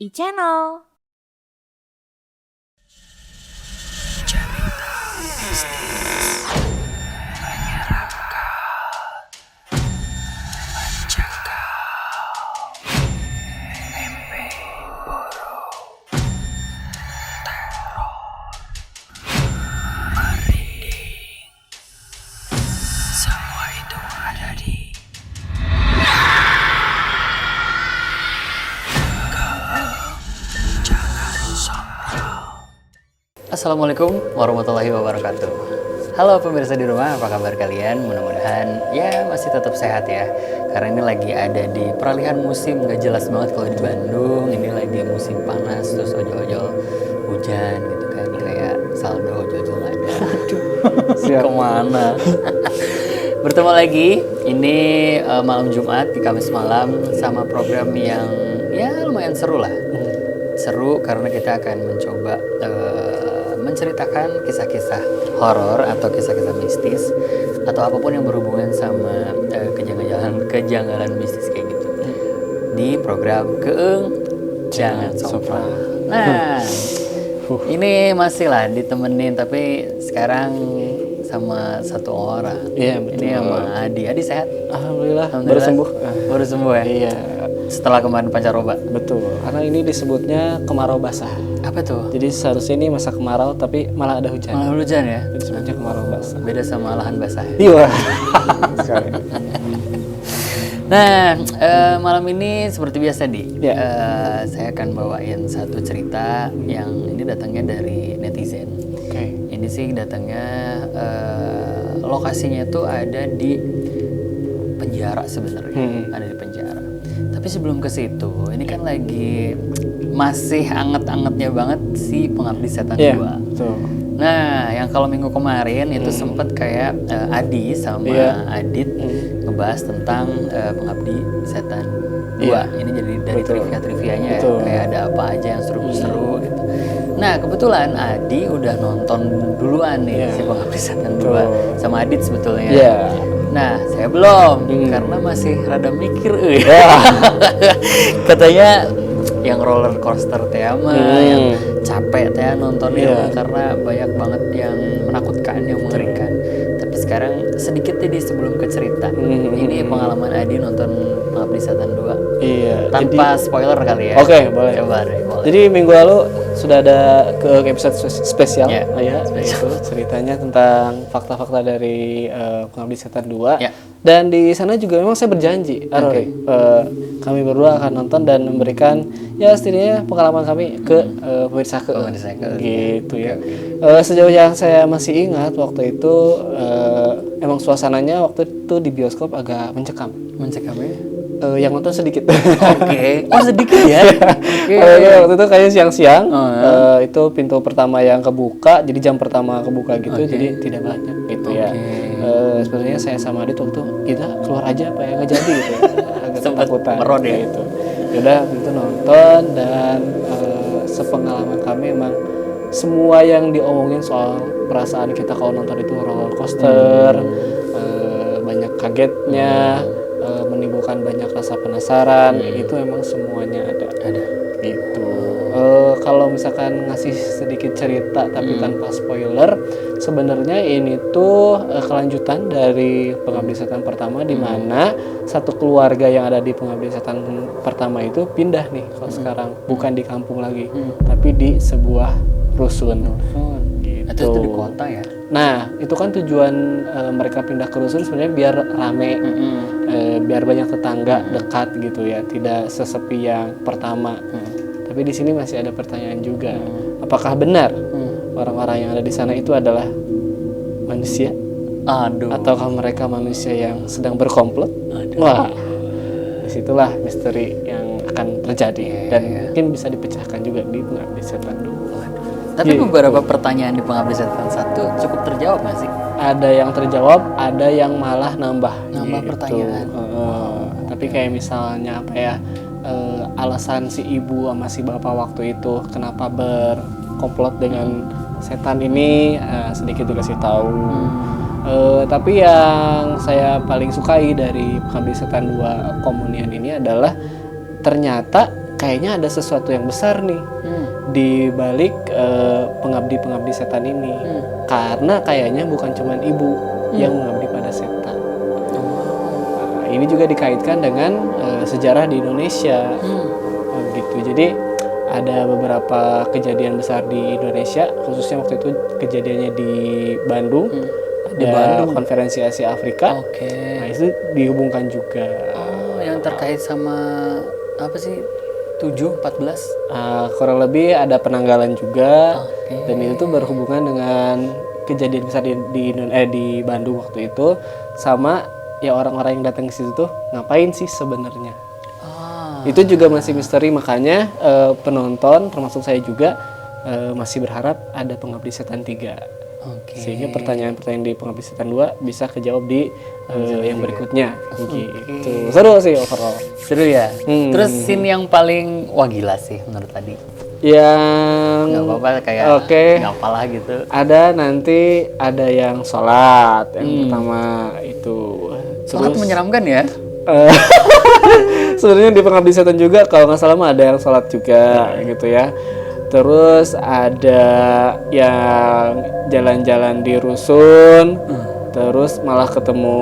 e-channel. Assalamualaikum warahmatullahi wabarakatuh. Halo pemirsa di rumah, apa kabar kalian? Mudah-mudahan ya masih tetap sehat ya. Karena ini lagi ada di peralihan musim, nggak jelas banget kalau di Bandung. Ini lagi musim panas, terus ojol-ojol hujan gitu kan. Kayak saldo ojol-ojol nggak ada. Aduh, kemana? Bertemu lagi, ini malam Jumat di Kamis malam sama program yang ya lumayan seru lah. Seru karena kita akan mencoba menceritakan kisah-kisah horor atau kisah-kisah mistis atau apapun yang berhubungan sama kejanggalan mistis kayak gitu di program Keeng Jangan Sompral. Nah, ini masih lah ditemenin tapi sekarang sama satu orang. Iya, betul. Ini sama Adi. Adi sehat? Alhamdulillah. Baru sembuh. Baru sembuh ya? Iya. Setelah kemarin pancaroba. Betul. Karena ini disebutnya kemarau basah. Apa tuh? Jadi seharusnya ini masa kemarau tapi malah ada hujan. Malah hujan ya? Jadi disebutnya kemarau basah. Beda sama lahan basah. Iya. Sekali. Nah, malam ini seperti biasa Ya. saya akan bawain satu cerita yang ini datangnya dari netizen. Oke. Ini sih datangnya lokasinya tuh ada di penjara sebenarnya, ada di penjara. Tapi sebelum ke situ, ini kan lagi masih anget-angetnya banget si Pengabdi Setan 2. Iya, betul. Nah, yang kalau minggu kemarin itu sempat kayak Adi sama Adit ngebahas tentang Pengabdi Setan 2. Iya. Ini jadi dari trivia-trivianya ya, Betul. kayak ada apa aja yang seru-seru gitu. Nah, kebetulan Adi udah nonton duluan nih si Pengabdi Setan 2 sama Adit sebetulnya. Iya. Nah, saya belum karena masih rada mikir katanya yang roller coaster teh mah yang capek teh nontonnya karena banyak banget yang menakutkan, yang mengerikan. Tapi sekarang sedikit tadi sebelum ke cerita. Ini pengalaman Adi nonton Pengabdi Setan 2. Iya. Tanpa spoiler kali ya. Oke, boleh. Coba deh, boleh. Jadi minggu lalu sudah ada ke episode spesial, Ya, itu ceritanya tentang fakta-fakta dari Pengabdi Setan 2. Ya. Dan di sana juga memang saya berjanji, Rory, kami berdua akan nonton dan memberikan ya setidaknya pengalaman kami ke pemirsa ke gitu ya. Sejauh yang saya masih ingat waktu itu emang suasananya waktu itu di bioskop agak mencekam. Mencekam ya? Yang nonton sedikit. Oke. Oh, sedikit ya? Oke. Waktu itu kayaknya siang-siang. Itu pintu pertama yang kebuka, jadi jam pertama kebuka gitu, jadi tidak banyak gitu ya. Sebenarnya saya sama Adit waktu kita keluar aja apa ya, nggak jadi gitu ya. Agak Sempat ketakutan merod ya? gitu. Yaudah itu nonton dan sepengalaman kami emang semua yang diomongin soal perasaan kita kalau nonton itu roller coaster, banyak kagetnya, menimbulkan banyak rasa penasaran, itu emang semuanya ada gitu. Kalau misalkan ngasih sedikit cerita tapi tanpa spoiler, sebenarnya ini tuh kelanjutan dari Pengabdi Setan pertama, di mana satu keluarga yang ada di Pengabdi Setan pertama itu pindah nih kalau sekarang, bukan di kampung lagi tapi di sebuah rusun. Gitu. Itu di kota ya? Nah, itu kan tujuan mereka pindah ke rusun sebenarnya biar rame, biar banyak tetangga dekat gitu ya, tidak sesepi yang pertama. Tapi di sini masih ada pertanyaan juga, apakah benar orang-orang yang ada di sana itu adalah manusia? Ataukah mereka manusia yang sedang berkomplot? Wah, disitulah misteri yang akan terjadi dan mungkin bisa dipecahkan juga di Pengabdi Setan 2. Tapi beberapa pertanyaan di Pengabdi Setan 1 cukup terjawab nggak sih? Ada yang terjawab, ada yang malah nambah pertanyaan. Tapi kayak misalnya apa ya, alasan si ibu sama si bapak waktu itu kenapa berkomplot dengan setan ini, sedikit dikasih tahu. Tapi yang saya paling sukai dari Pengabdi Setan 2 Komunian ini adalah ternyata kayaknya ada sesuatu yang besar nih di balik pengabdi setan ini. Karena kayaknya bukan cuman ibu yang mengabdi pada setan. Nah, ini juga dikaitkan dengan sejarah di Indonesia. Gitu. Jadi ada beberapa kejadian besar di Indonesia, khususnya waktu itu kejadiannya di Bandung. Di Bandung, konferensi Asia Afrika. Nah, itu dihubungkan juga. Oh, yang terkait sama apa sih? 7/14? Kurang lebih ada penanggalan juga. Dan itu tuh berhubungan dengan kejadian besar di Bandung waktu itu, sama ya orang-orang yang datang ke situ tuh ngapain sih sebenarnya. Itu juga masih misteri, makanya penonton termasuk saya juga masih berharap ada Pengabdi Setan 3. Sehingga pertanyaan-pertanyaan di Pengabdi Setan 2 bisa kejawab di yang berikutnya. Gitu. Seru sih overall. Seru ya. Terus scene yang paling wah gila sih menurut tadi. Yang nggak apa-apa kayak nggak apalah gitu. Ada nanti ada yang sholat yang pertama itu. Sholat menyeramkan ya. Sebenarnya di Pengabdi Setan juga kalau nggak salah mah ada yang sholat juga gitu ya. Terus ada yang jalan-jalan di rusun, terus malah ketemu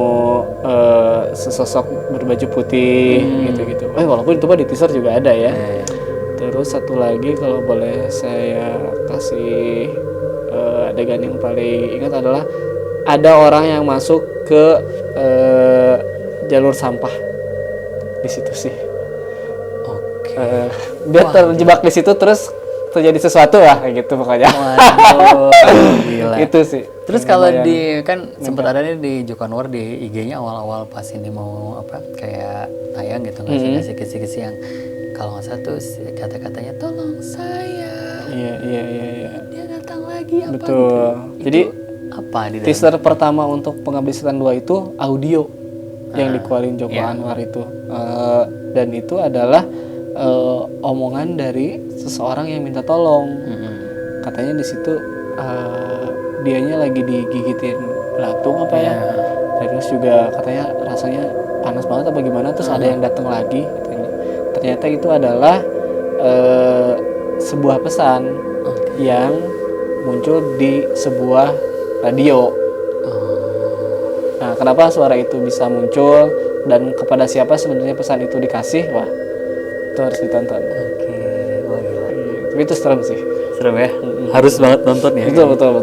sesosok berbaju putih gitu-gitu. Walaupun itu mah di teaser juga ada ya. Terus satu lagi kalau boleh saya kasih adegan yang paling ingat adalah ada orang yang masuk ke jalur sampah di situ sih. Dia terjebak di situ terus terjadi sesuatu lah kayak gitu pokoknya. Waduh, gila. Itu sih. Terus kalau di kan sempat ada nih di Joko Anwar di IG-nya awal-awal pas ini mau apa kayak tayang gitu ngasih kisi-kisi yang kalau nggak salah tuh kata-katanya tolong saya. Iya. Dia datang lagi apa? Betul. Gitu. Jadi apa di teaser pertama untuk Pengabdi Setan 2 itu audio yang dikeluarin Joko Anwar itu. Dan itu adalah omongan dari seseorang yang minta tolong. Katanya di situ dianya lagi digigitin belatung apa ya. Terus juga katanya rasanya panas banget apa gimana, terus ada yang datang lagi katanya. Ternyata itu adalah sebuah pesan yang muncul di sebuah radio. Nah, kenapa suara itu bisa muncul dan kepada siapa sebenarnya pesan itu dikasih? Wah, itu harus ditonton. Wah gila. Tapi itu serem sih. Serem ya? Harus banget nonton ya? Betul.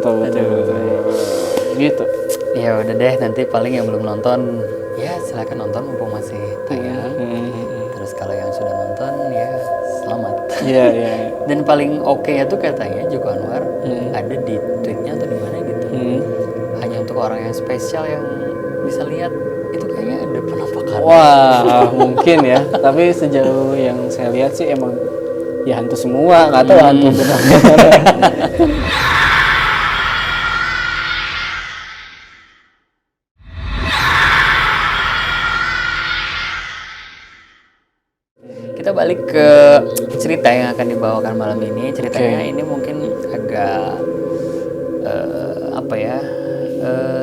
Gitu. Ya udah deh, nanti paling yang belum nonton, ya silakan nonton mumpung masih tayang. Terus kalau yang sudah nonton, ya selamat. Iya. Dan paling oke itu katanya Joko Anwar ada di tweetnya atau di mana gitu. Hanya untuk orang yang spesial yang bisa lihat, itu kayaknya ada penampakan. Wah, mungkin ya. Tapi sejauh yang saya lihat sih emang ya hantu semua, nggak tahu hantu benar. Kita balik ke cerita yang akan dibawakan malam ini. Ceritanya ini mungkin agak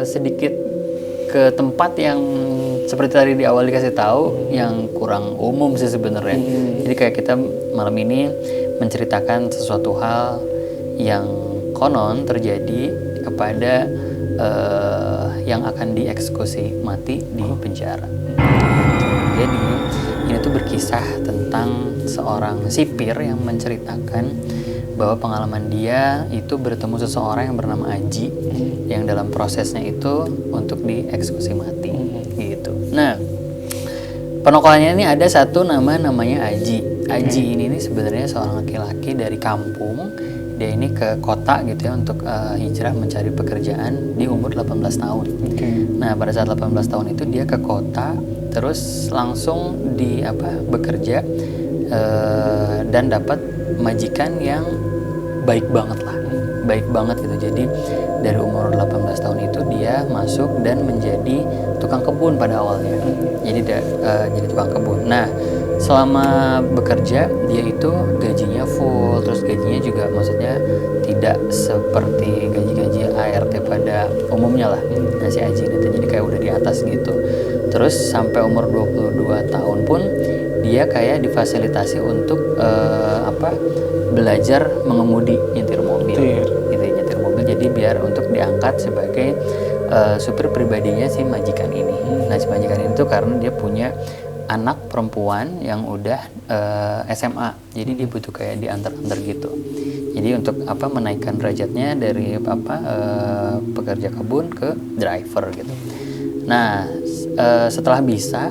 sedikit ke tempat yang seperti tadi di awal dikasih tahu yang kurang umum sih sebenarnya. Jadi kayak kita malam ini menceritakan sesuatu hal yang konon terjadi kepada yang akan dieksekusi mati di penjara. Jadi ini tuh berkisah tentang seorang sipir yang menceritakan bahwa pengalaman dia itu bertemu seseorang yang bernama Aji yang dalam prosesnya itu untuk dieksekusi mati gitu. Nah, penokohannya ini ada satu namanya Aji. Aji ini sebenarnya seorang laki-laki dari kampung. Dia ini ke kota gitu ya untuk hijrah mencari pekerjaan di umur 18 tahun. Nah, pada saat 18 tahun itu dia ke kota terus langsung bekerja dan dapat majikan yang baik banget gitu. Jadi dari umur 18 tahun itu dia masuk dan menjadi tukang kebun pada awalnya. Jadi jadi tukang kebun. Nah, selama bekerja dia itu gajinya full, terus gajinya juga maksudnya tidak seperti gaji-gaji ART pada umumnya lah. Nah, si Aji itu jadi kayak udah di atas gitu. Terus sampai umur 22 tahun pun dia kayak difasilitasi untuk belajar mengemudi nyetir mobil gitu, nyetir mobil. Jadi biar untuk diangkat sebagai supir pribadinya si majikan ini. Nah si majikan ini tuh karena dia punya anak perempuan yang udah SMA, jadi dia butuh kayak diantar-antar gitu. Jadi untuk menaikkan derajatnya dari pekerja kebun ke driver gitu. Nah setelah bisa,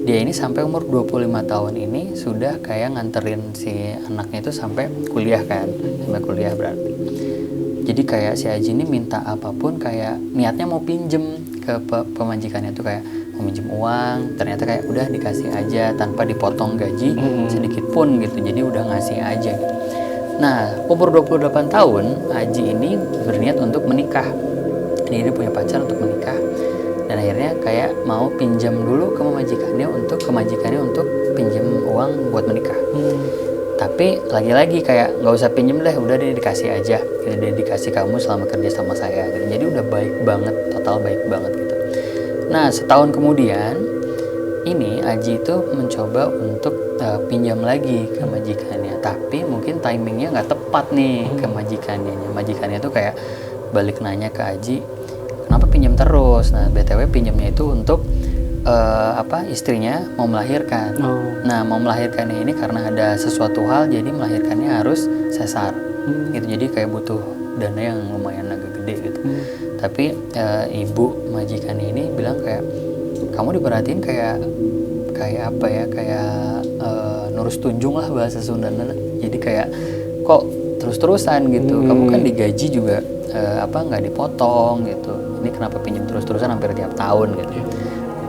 dia ini sampai umur 25 tahun ini sudah kayak nganterin si anaknya itu sampai kuliah kan, sampai kuliah berarti. Jadi kayak si Aji ini minta apapun, kayak niatnya mau pinjem ke pemajikannya tuh, kayak mau minjem uang, ternyata kayak udah dikasih aja tanpa dipotong gaji sedikit pun gitu. Jadi udah ngasih aja gitu. Nah, umur 28 tahun, Aji ini berniat untuk menikah. Ini dia punya pacar untuk menikah. Dan akhirnya kayak mau pinjam dulu ke majikannya untuk pinjam uang buat menikah. Tapi lagi-lagi kayak nggak usah pinjem deh, udah deh dikasih aja. Udah dikasih kamu selama kerja sama saya gitu. Jadi udah baik banget, total baik banget gitu. Nah, setahun kemudian ini Aji itu mencoba untuk pinjam lagi ke majikannya, tapi mungkin timingnya nggak tepat nih ke majikannya. Majikannya tuh kayak balik nanya ke Aji, kenapa pinjam terus? Nah, BTW pinjamnya itu untuk istrinya mau melahirkan. Nah, mau melahirkannya ini karena ada sesuatu hal, jadi melahirkannya harus sesar. Gitu. Jadi kayak butuh dana yang lumayan agak gede gitu. Tapi ibu majikannya ini bilang kayak, kamu diperhatiin kayak nurus tunjung lah bahasa Sundana. Jadi kayak kok terus-terusan gitu. Kamu kan digaji juga nggak dipotong gitu. Ini kenapa pinjam terus-terusan hampir tiap tahun gitu.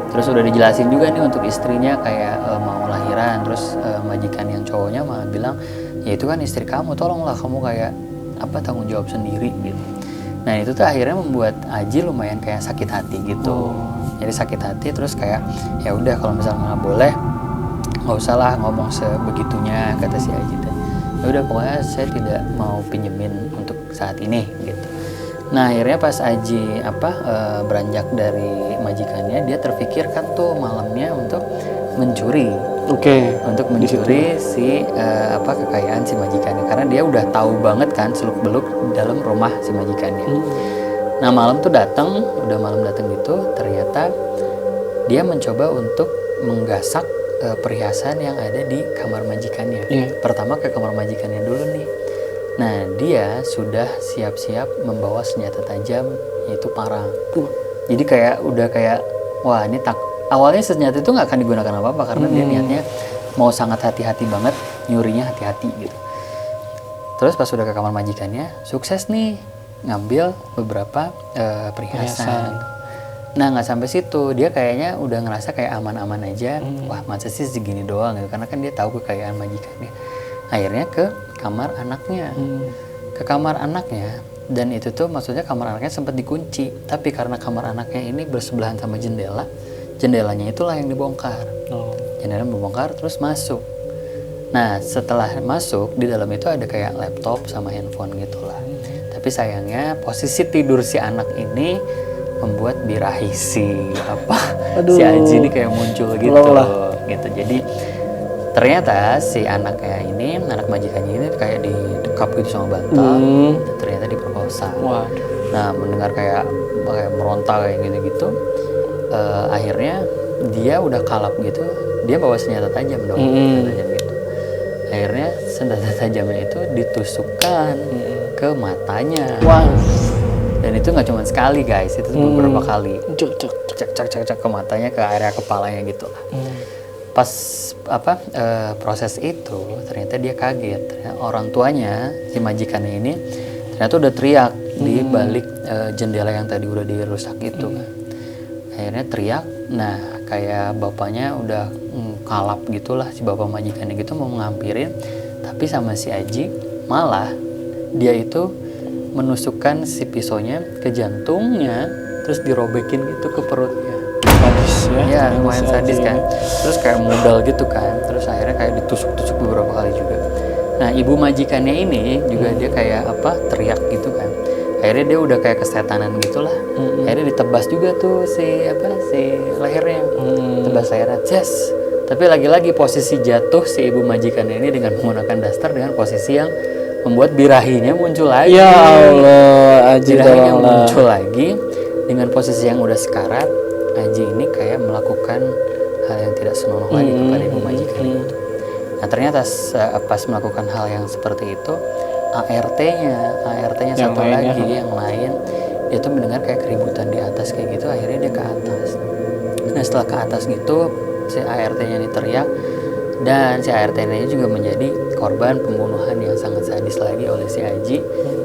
Terus udah dijelasin juga nih untuk istrinya kayak mau lahiran. Terus majikan yang cowoknya malah bilang, ya itu kan istri kamu, tolonglah kamu kayak tanggung jawab sendiri gitu. Nah itu tuh akhirnya membuat Aji lumayan kayak sakit hati gitu. Jadi sakit hati, terus kayak ya udah kalau misalnya nggak boleh, nggak usah lah ngomong sebegitunya, kata si Aji. Ya udah pokoknya saya tidak mau pinjemin untuk saat ini gitu. Nah akhirnya pas Aji beranjak dari majikannya, dia terfikirkan tuh malamnya untuk mencuri. Untuk mencuri si kekayaan si majikannya, karena dia udah tahu banget kan seluk-beluk dalam rumah si majikannya. Nah malam tuh udah malam datang gitu, ternyata dia mencoba untuk menggasak perhiasan yang ada di kamar majikannya. Pertama ke kamar majikannya dulu nih. Nah dia sudah siap-siap membawa senjata tajam, yaitu parang. Jadi kayak udah kayak, wah ini awalnya senjata itu nggak akan digunakan apa-apa, karena dia niatnya mau sangat hati-hati banget, nyurinya hati-hati gitu. Terus pas udah ke kamar majikannya, sukses nih ngambil beberapa perhiasan. Nah nggak sampai situ, dia kayaknya udah ngerasa kayak aman-aman aja. Wah masa sih segini doang gitu, karena kan dia tahu kekayaan majikannya. Akhirnya ke kamar anaknya, dan itu tuh maksudnya kamar anaknya sempat dikunci, tapi karena kamar anaknya ini bersebelahan sama jendelanya itulah yang dibongkar. Jendela dibongkar terus masuk. Nah setelah masuk, di dalam itu ada kayak laptop sama handphone gitulah. Tapi sayangnya posisi tidur si anak ini membuat birahi si Aji ini kayak muncul gitu. Jadi ternyata si anak majikannya ini kayak didekap gitu sama bantal, dan ternyata diperkosa. Nah mendengar kayak meronta kayak gitu, akhirnya dia udah kalap gitu, dia bawa senjata tajam dong, senjata tajam gitu. Akhirnya senjata tajamnya itu ditusukkan ke matanya. Dan itu nggak cuma sekali guys, itu beberapa kali. Cek ke matanya, ke area kepalanya gitu lah. Pas proses itu ternyata dia kaget. Ternyata orang tuanya si majikannya ini ternyata udah teriak di balik jendela yang tadi udah dirusak itu kan. Akhirnya teriak. Nah kayak bapaknya udah kalap gitulah, si bapak majikannya gitu mau ngampirin, tapi sama si Aji malah dia itu menusukkan si pisaunya ke jantungnya, terus dirobekin gitu ke perutnya. Sadis ya? Ya lumayan sadis kan. Terus kayak modal gitu kan. Terus akhirnya kayak ditusuk-tusuk beberapa kali juga. Nah ibu majikannya ini juga dia kayak teriak gitu kan. Akhirnya dia udah kayak kesetanan gitulah. Akhirnya ditebas juga tuh si lehernya. Tebas lehernya, Tapi lagi-lagi posisi jatuh si ibu majikan ini dengan menggunakan daster dengan posisi yang membuat birahinya muncul lagi. Ya Allah, Aji Birahinya tolonglah. muncul lagi dengan posisi yang udah sekarat. Aji ini kayak melakukan hal yang tidak senonoh lagi kepada ibu majikan itu. Nah ternyata pas melakukan hal yang seperti itu, ART-nya Yang satu lainnya, lagi yang lain, dia tuh mendengar kayak keributan di atas kayak gitu, akhirnya dia ke atas. Nah setelah ke atas gitu, si ART-nya ini teriak, dan si ART-nya juga menjadi korban pembunuhan yang sangat sadis lagi oleh si Aji.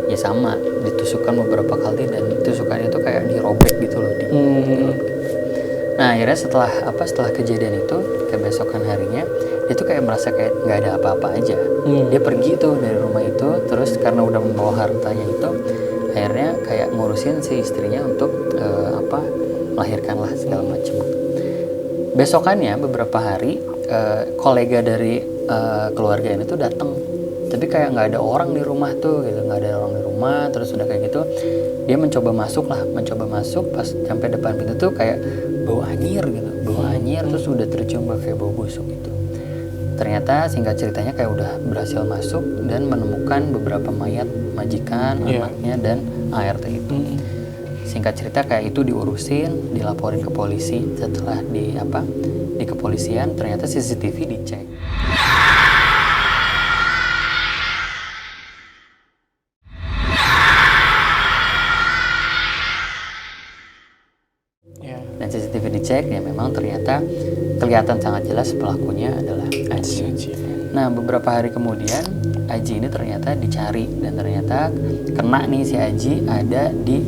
Ya sama, ditusukkan beberapa kali dan tusukannya itu kayak dirobek gitu loh, dirobek. Nah akhirnya setelah kejadian itu, kebesokan harinya dia tuh kayak merasa kayak nggak ada apa-apa aja. Dia pergi tuh dari rumah itu, terus karena udah membawa hartanya itu, akhirnya kayak ngurusin si istrinya untuk melahirkan lah segala macam. Besokannya beberapa hari kolega dari keluarga ini tuh datang, tapi kayak nggak ada orang di rumah tuh gitu, nggak ada orang di rumah. Terus udah kayak gitu dia mencoba masuk pas sampai depan pintu tuh kayak bau anyir gitu, terus udah tercium kayak bau busuk gitu. Ternyata singkat ceritanya kayak udah berhasil masuk dan menemukan beberapa mayat majikan, anaknya dan ART itu. Singkat cerita kayak itu diurusin, dilaporin ke polisi. Setelah di kepolisian ternyata CCTV dicek. Dan CCTV dicek ya memang ternyata kelihatan sangat jelas pelakunya adalah Aji. Nah beberapa hari kemudian Aji ini ternyata dicari dan ternyata kena nih si Aji ada di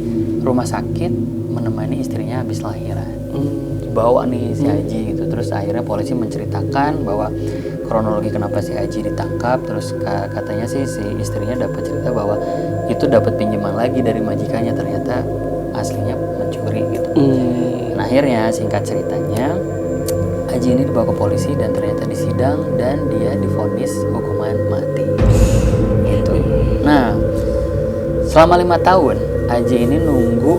rumah sakit menemani istrinya habis lahiran. Dibawa nih si Aji gitu. Terus akhirnya polisi menceritakan bahwa kronologi kenapa si Aji ditangkap. Terus katanya sih si istrinya dapat cerita bahwa itu dapat pinjaman lagi dari majikannya, ternyata aslinya mencuri gitu. Nah akhirnya singkat ceritanya Aji ini dibawa ke polisi dan ternyata disidang dan dia divonis hukuman mati gitu. Nah selama 5 tahun Aji ini nunggu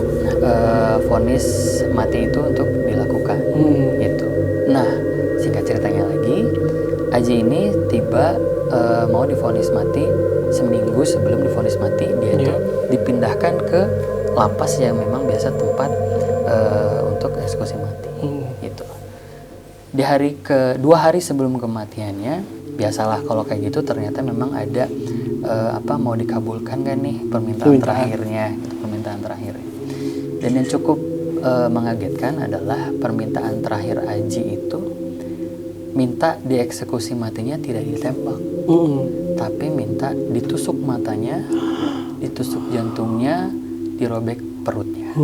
vonis mati itu untuk dilakukan gitu. Nah singkat ceritanya lagi Aji ini tiba mau divonis mati seminggu sebelum divonis mati dia tuh dipindahkan ke lapas yang memang biasa tempat untuk eksekusi mati gitu. Di dua hari sebelum kematiannya, biasalah kalau kayak gitu ternyata memang ada mau dikabulkan gak nih permintaan terakhirnya gitu, permintaan terakhirnya. Dan yang cukup mengagetkan adalah permintaan terakhir Aji itu minta dieksekusi matinya tidak ditembak, tapi minta ditusuk matanya, ditusuk jantungnya, dirobek perutnya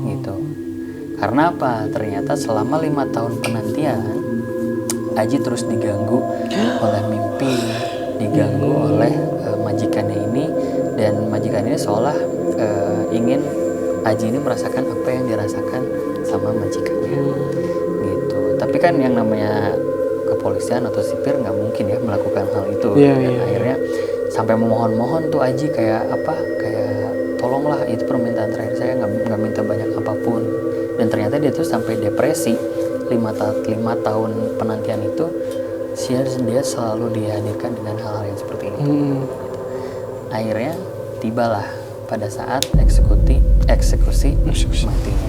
gitu. Karena apa? Ternyata selama 5 tahun penantian Aji terus diganggu oleh mimpi, diganggu oleh majikannya ini, dan majikan ini seolah ingin Aji ini merasakan apa yang dirasakan sama majikannya gitu. Tapi kan yang namanya kepolisian atau sipir nggak mungkin ya melakukan hal itu. Akhirnya sampai memohon-mohon tuh Aji kayak tolonglah, itu permintaan terakhir saya, nggak minta banyak apapun. Dan ternyata dia tuh sampai depresi 5 tahun penantian itu, dia selalu dihadirkan dengan hal-hal yang seperti ini. Akhirnya tibalah pada saat eksekusi matinya.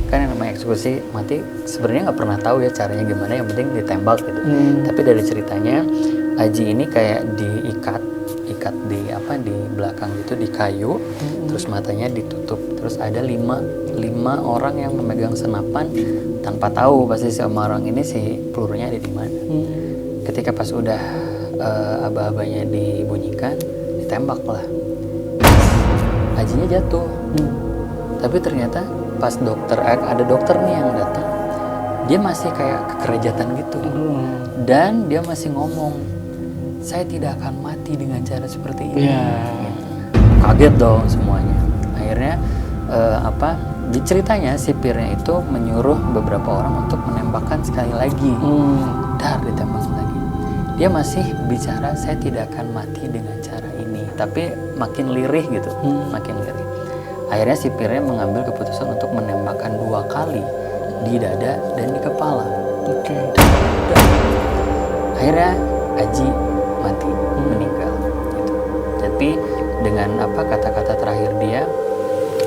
Kan yang namanya eksekusi mati sebenarnya nggak pernah tahu ya caranya gimana, yang penting ditembak gitu. Tapi dari ceritanya Aji ini kayak diikat di belakang gitu, di kayu, terus matanya ditutup, terus ada lima orang yang memegang senapan tanpa tahu pasti sama orang ini si pelurunya ada di mana. Ketika pas udah aba-abanya dibunyikan, ditembak lah. Ajinya jatuh. Tapi ternyata pas ada dokter nih yang datang, dia masih kayak kekerajatan gitu. Dan dia masih ngomong, saya tidak akan mati dengan cara seperti ini. Kaget dong semuanya. Akhirnya ceritanya sipirnya itu menyuruh beberapa orang untuk menembakkan sekali lagi. Ditembak lagi. Dia masih bicara, saya tidak akan mati dengan cara ini, tapi makin lirih gitu, makin lirih. Akhirnya sipirnya mengambil keputusan untuk menembakkan 2 kali di dada dan di kepala. Oke. Akhirnya Aji mati, meninggal gitu. Tapi dengan apa kata-kata terakhir dia,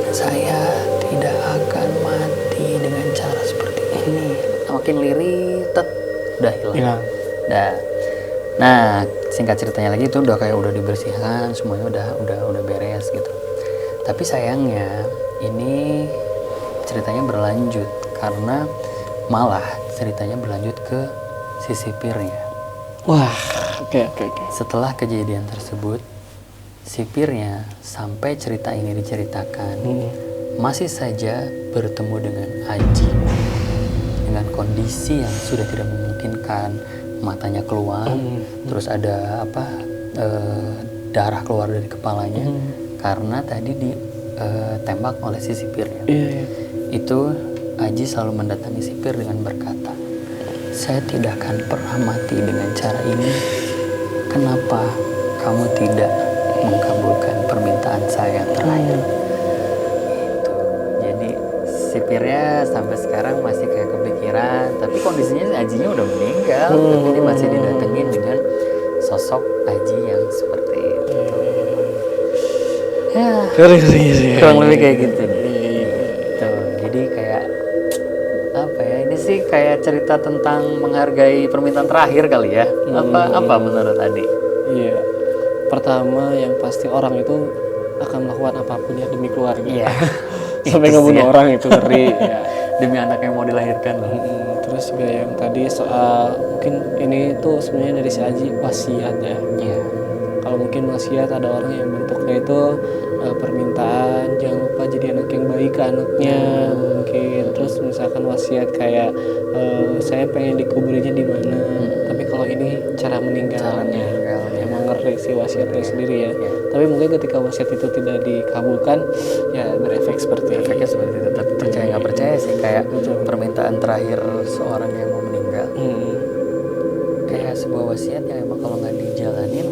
saya tidak akan mati dengan cara seperti ini. Makin lirik, udah hilang. Dah. Nah, singkat ceritanya lagi itu udah kayak udah dibersihkan, semuanya udah beres gitu. Tapi sayangnya ini ceritanya berlanjut karena malah ceritanya berlanjut ke si sipirnya. Wah, oke. Setelah kejadian tersebut, sipirnya sampai cerita ini diceritakan masih saja bertemu dengan Aji dengan kondisi yang sudah tidak memungkinkan, matanya keluar, terus ada darah keluar dari kepalanya karena tadi ditembak oleh si sipirnya. Itu Aji selalu mendatangi sipir dengan berkata, saya tidak akan pernah mati dengan cara ini. Kenapa kamu tidak mengabulkan permintaan saya yang terakhir? Gitu. Jadi sipirnya sampai sekarang masih kayak kepikiran, tapi kondisinya Ajinya udah meninggal, tapi dia masih didatengin dengan sosok Aji yang seperti itu. Ya, kurang lebih kayak gitu. Tuh, jadi kayak apa ya? Ini sih kayak cerita tentang menghargai permintaan terakhir kali ya. Apa menurut Adi? Iya. Pertama yang pasti orang itu akan melakukan apapun ya demi keluarga. Iya. Sampai ngebunuh orang itu ngeri ya. Demi anak yang mau dilahirkan loh. Terus juga yang tadi soal mungkin ini tuh sebenarnya dari si Aji wasiat ya. Iya. Kalau mungkin wasiat ada orang yang bentuknya itu permintaan jangan lupa jadi anak yang baik ke anaknya mungkin. Terus misalkan wasiat kayak saya pengen dikuburnya di mana. Tapi kalau ini cara meninggalnya. Emang ngeri sih wasiatnya sendiri ya. Tapi mungkin ketika wasiat itu tidak dikabulkan ya berefek seperti Efeknya seperti itu. Tapi percaya nggak percaya sih kayak permintaan terakhir seorang yang mau meninggal. Kayak sebuah wasiat yang emang kalau nggak dijalanin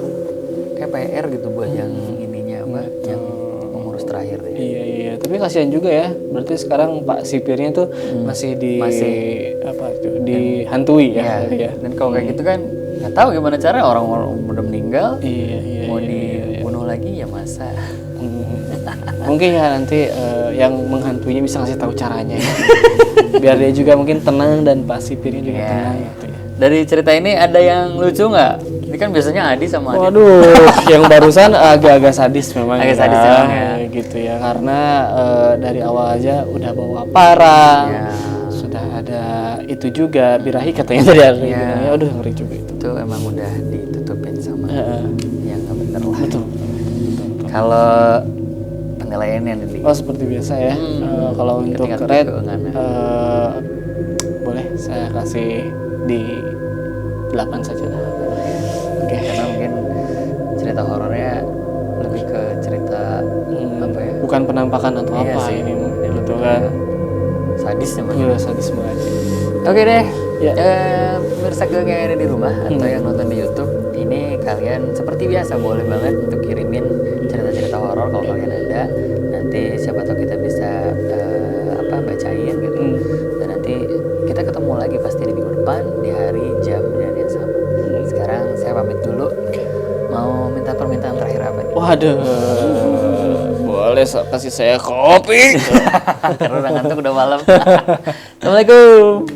kayak PR gitu buat yang ininya yang mengurus terakhir ya. Iya. Tapi kasihan juga ya. Berarti sekarang Pak sipirnya tuh masih dihantui ya. Dan kalau kayak gitu kan nggak tahu gimana cara orang udah meninggal. Iya. Mau dibunuh lagi ya masa. Mungkin ya nanti yang menghantuinya bisa ngasih tahu caranya ya. Biar dia juga mungkin tenang dan Pak sipirnya juga tenang gitu ya. Dari cerita ini ada yang lucu nggak? Ini kan biasanya Adi sama Adi. Waduh, yang barusan agak-agak sadis memang. Agak sadis memang ya. Gitu ya, karena dari awal aja udah bawa parang, sudah ada itu juga birahi katanya tadi ya. Aduh ngeri juga itu. Itu emang udah ditutupin sama yang nggak bener lah. Betul. Kalau penilaiannya nih. Oh seperti biasa ya. Kalau untuk red, boleh saya kasih di 8 saja. Oke. Karena mungkin cerita horornya lebih ke cerita apa ya? Bukan penampakan atau Iya apa sih. ini gitu kan. Sadisnya mah. Iya sadisme aja. Oke deh. Ya. Pemirsa Gang yang ada di rumah atau yang nonton di YouTube, ini kalian seperti biasa boleh banget untuk kirimin cerita-cerita horor kalau kalian ada. Nanti siapa tahu kita bisa bacain gitu. Dan nanti kita ketemu lagi pasti di minggu depan di hari jam dan yang sama. Sekarang saya pamit dulu. Mau minta permintaan terakhir apa nih? Waduh, boleh kasih saya kopi. Karena udah ngantuk udah malam. Assalamualaikum.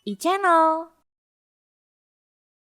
이 채널